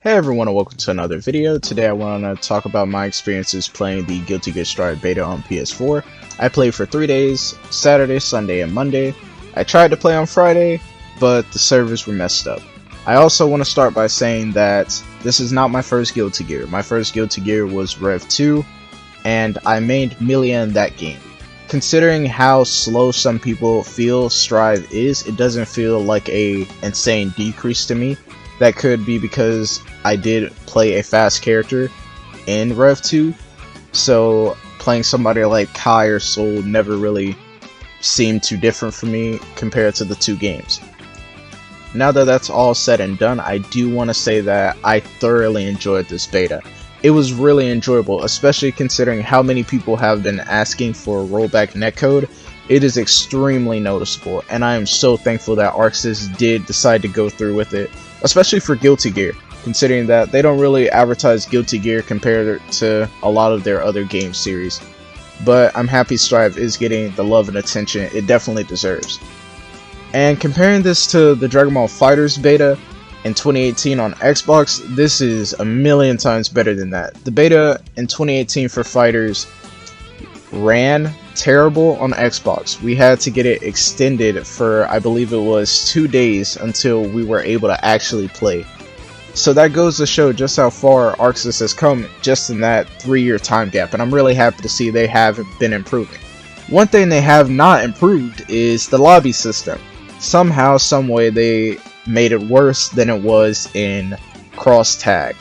Hey everyone, and welcome to another video. Today I want to talk about my experiences playing the Dkystra beta on PS4. I played for 3 days, Saturday, Sunday, and Monday. I tried to play on Friday, but the servers were messed up. I also want to start by saying that this is not my first Guilty Gear. My first Guilty Gear was Rev 2, and I mained Melia in that game. Considering how slow some people feel Strive is, it doesn't feel like a insane decrease to me. That could be because I did play a fast character in Rev 2, so playing somebody like Kai or Soul never really seemed too different for me compared to the two games. Now that that's all said and done, I do want to say that I thoroughly enjoyed this beta. It was really enjoyable, especially considering how many people have been asking for a rollback netcode. It is extremely noticeable, and I am so thankful that ArcSys did decide to go through with it, especially for Guilty Gear, considering that they don't really advertise Guilty Gear compared to a lot of their other game series. But I'm happy Strive is getting the love and attention it definitely deserves. And comparing this to the Dragon Ball FighterZ beta in 2018 on Xbox, this is a million times better than that. The beta in 2018 for FighterZ ran terrible on Xbox. We had to get it extended for, I believe it was 2 days until we were able to actually play. So that goes to show just how far ArcSys has come just in that 3-year time gap, and I'm really happy to see they have been improving. One thing they have not improved is the lobby system. Somehow, someway, they made it worse than it was in cross tag.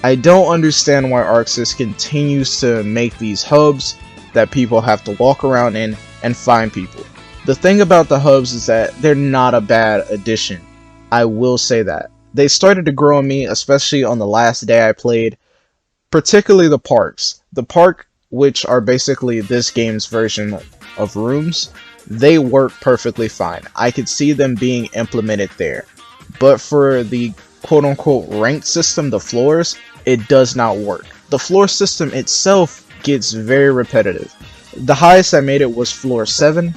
I don't understand why ArcSys continues to make these hubs that people have to walk around in and find people. The thing about the hubs is that they're not a bad addition. I will say that. They started to grow on me, especially on the last day I played, particularly the parks. The park, which are basically this game's version of rooms, they work perfectly fine. I could see them being implemented there. But for the quote-unquote ranked system, the floors, it does not work. The floor system itself gets very repetitive. The highest I made it was floor 7.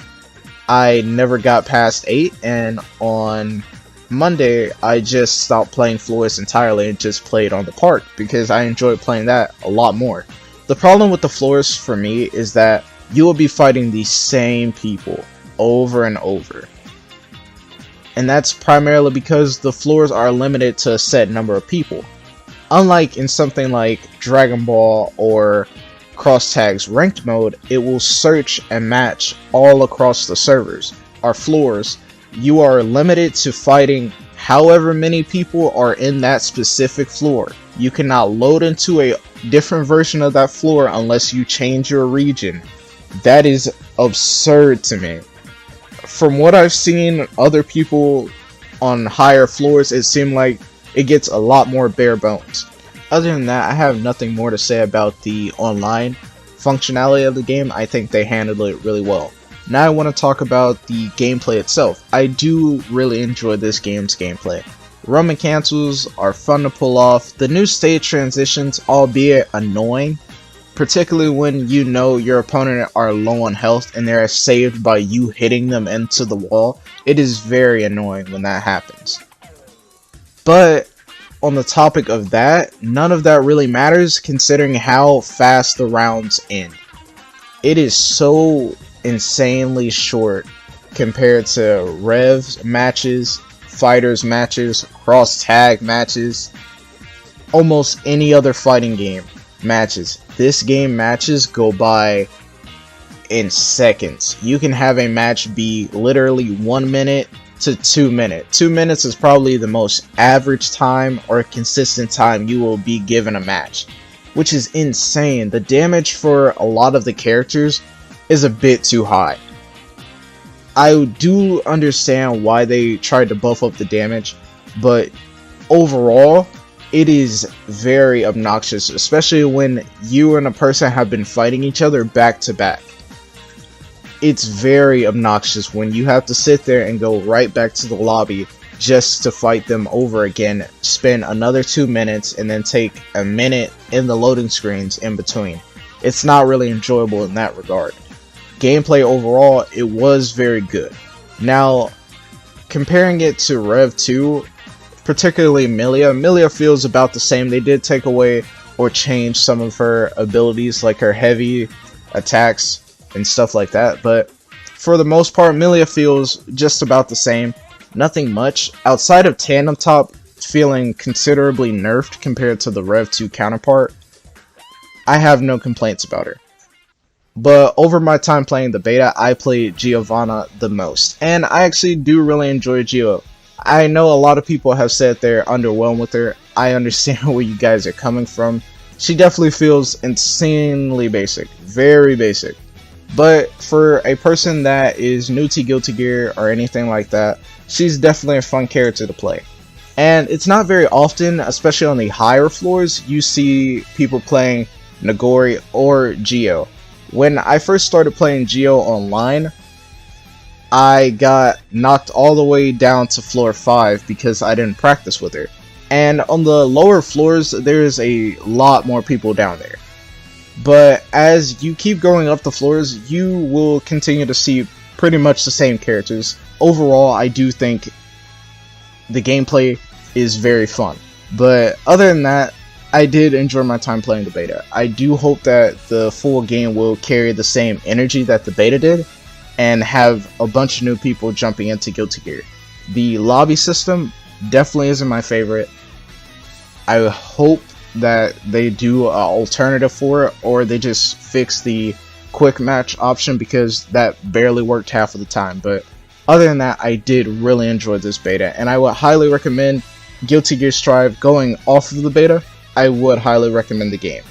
I never got past 8, and on Monday I just stopped playing floors entirely and just played on the park because I enjoyed playing that a lot more. The problem with the floors for me is that you will be fighting the same people over and over. And that's primarily because the floors are limited to a set number of people. Unlike in something like Dragon Ball or Cross Tag's ranked mode, it will search and match all across the servers. Our floors, you are limited to fighting however many people are in that specific floor. You cannot load into a different version of that floor unless you change your region. That is absurd to me. From what I've seen other people on higher floors, it seemed like it gets a lot more bare bones. Other than that, I have nothing more to say about the online functionality of the game. I think they handled it really well. Now I want to talk about the gameplay itself. I do really enjoy this game's gameplay. Roman cancels are fun to pull off. The new stage transitions, albeit annoying, particularly when you know your opponent are low on health and they're saved by you hitting them into the wall. It is very annoying when that happens. But on the topic of that, none of that really matters considering how fast the rounds end. It is so insanely short compared to Rev's matches, FighterZ matches, cross tag matches, almost any other fighting game matches. This game matches go by in seconds. You can have a match be literally 1 minute to 2 minutes. 2 minutes is probably the most average time or consistent time you will be given a match, which is insane. The damage for a lot of the characters is a bit too high. I do understand why they tried to buff up the damage, but overall it is very obnoxious, especially when you and a person have been fighting each other back to back. It's very obnoxious when you have to sit there and go right back to the lobby just to fight them over again, spend another 2 minutes, and then take a minute in the loading screens in between. It's not really enjoyable in that regard. Gameplay overall, it was very good. Now, comparing it to Rev 2, particularly Milia. Milia feels about the same. They did take away or change some of her abilities, like her heavy attacks and stuff like that, but for the most part, Milia feels just about the same. Nothing much, outside of Tandem Top feeling considerably nerfed compared to the Rev 2 counterpart. I have no complaints about her. But over my time playing the beta, I played Giovanna the most, and I actually do really enjoy Gio. I know a lot of people have said they're underwhelmed with her. I understand where you guys are coming from. She definitely feels insanely basic, very basic. But for a person that is new to Guilty Gear or anything like that, she's definitely a fun character to play. And it's not very often, especially on the higher floors, you see people playing Nagori or Gio. When I first started playing Gio online, I got knocked all the way down to floor 5 because I didn't practice with her. And on the lower floors, there's a lot more people down there. But as you keep going up the floors, you will continue to see pretty much the same characters. Overall, I do think the gameplay is very fun. But other than that, I did enjoy my time playing the beta. I do hope that the full game will carry the same energy that the beta did, and have a bunch of new people jumping into Guilty Gear. The lobby system definitely isn't my favorite. I hope that they do an alternative for it, or they just fix the quick match option, because that barely worked half of the time. But other than that, I did really enjoy this beta, and I would highly recommend Guilty Gear Strive. Going off of the beta, I would highly recommend the game.